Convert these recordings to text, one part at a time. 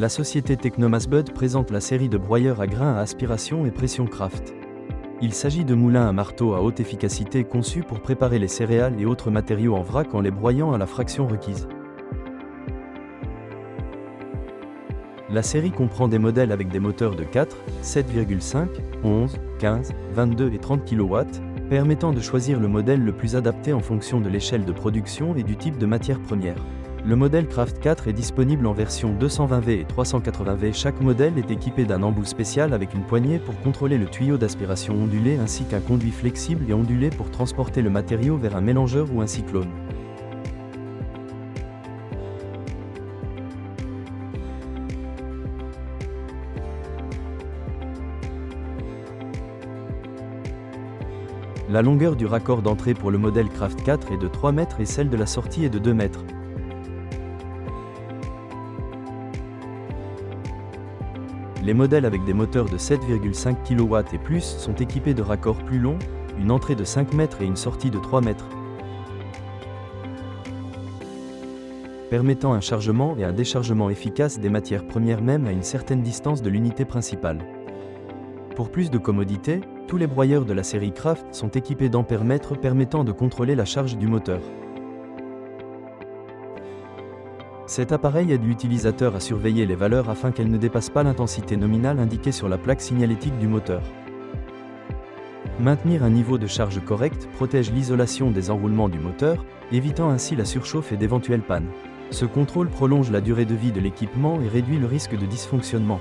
La société Technomasbud présente la série de broyeurs à grains à aspiration et pression Craft. Il s'agit de moulins à marteau à haute efficacité conçus pour préparer les céréales et autres matériaux en vrac en les broyant à la fraction requise. La série comprend des modèles avec des moteurs de 4, 7,5, 11, 15, 22 et 30 kW, permettant de choisir le modèle le plus adapté en fonction de l'échelle de production et du type de matière première. Le modèle Craft 4 est disponible en version 220V et 380V. Chaque modèle est équipé d'un embout spécial avec une poignée pour contrôler le tuyau d'aspiration ondulé ainsi qu'un conduit flexible et ondulé pour transporter le matériau vers un mélangeur ou un cyclone. La longueur du raccord d'entrée pour le modèle Craft 4 est de 3 mètres et celle de la sortie est de 2 mètres. Les modèles avec des moteurs de 7,5 kW et plus sont équipés de raccords plus longs, une entrée de 5 mètres et une sortie de 3 mètres, permettant un chargement et un déchargement efficace des matières premières même à une certaine distance de l'unité principale. Pour plus de commodité, tous les broyeurs de la série Craft sont équipés d'ampères-mètres permettant de contrôler la charge du moteur. Cet appareil aide l'utilisateur à surveiller les valeurs afin qu'elles ne dépassent pas l'intensité nominale indiquée sur la plaque signalétique du moteur. Maintenir un niveau de charge correct protège l'isolation des enroulements du moteur, évitant ainsi la surchauffe et d'éventuelles pannes. Ce contrôle prolonge la durée de vie de l'équipement et réduit le risque de dysfonctionnement.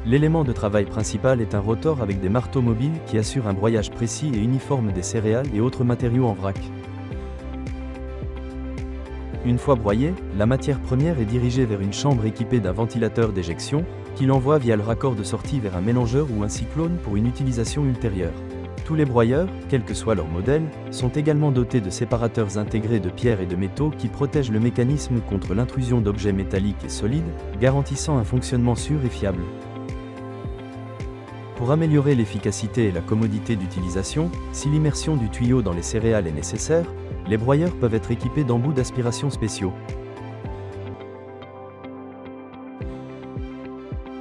L'élément de travail principal est un rotor avec des marteaux mobiles qui assurent un broyage précis et uniforme des céréales et autres matériaux en vrac. Une fois broyée, la matière première est dirigée vers une chambre équipée d'un ventilateur d'éjection, qui l'envoie via le raccord de sortie vers un mélangeur ou un cyclone pour une utilisation ultérieure. Tous les broyeurs, quel que soit leur modèle, sont également dotés de séparateurs intégrés de pierres et de métaux qui protègent le mécanisme contre l'intrusion d'objets métalliques et solides, garantissant un fonctionnement sûr et fiable. Pour améliorer l'efficacité et la commodité d'utilisation, si l'immersion du tuyau dans les céréales est nécessaire, les broyeurs peuvent être équipés d'embouts d'aspiration spéciaux.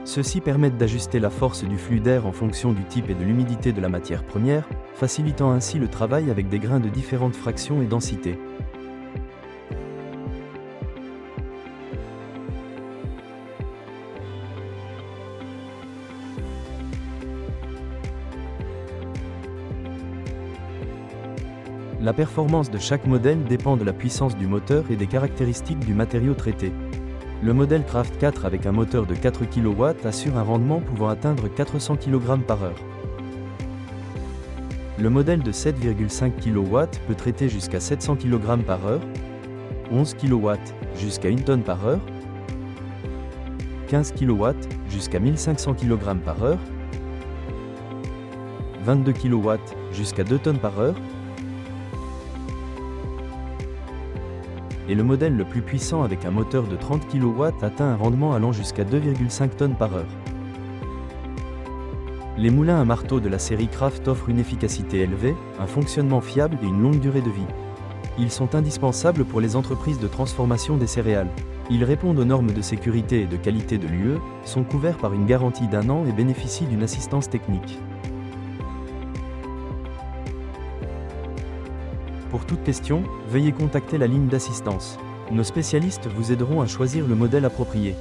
Ceux-ci permettent d'ajuster la force du flux d'air en fonction du type et de l'humidité de la matière première, facilitant ainsi le travail avec des grains de différentes fractions et densités. La performance de chaque modèle dépend de la puissance du moteur et des caractéristiques du matériau traité. Le modèle Craft 4 avec un moteur de 4 kW assure un rendement pouvant atteindre 400 kg par heure. Le modèle de 7,5 kW peut traiter jusqu'à 700 kg par heure, 11 kW jusqu'à 1 tonne par heure, 15 kW jusqu'à 1500 kg par heure, 22 kW jusqu'à 2 tonnes par heure, et le modèle le plus puissant avec un moteur de 30 kW atteint un rendement allant jusqu'à 2,5 tonnes par heure. Les moulins à marteau de la série Craft offrent une efficacité élevée, un fonctionnement fiable et une longue durée de vie. Ils sont indispensables pour les entreprises de transformation des céréales. Ils répondent aux normes de sécurité et de qualité de l'UE, sont couverts par une garantie d'1 an et bénéficient d'une assistance technique. Pour toute question, veuillez contacter la ligne d'assistance. Nos spécialistes vous aideront à choisir le modèle approprié.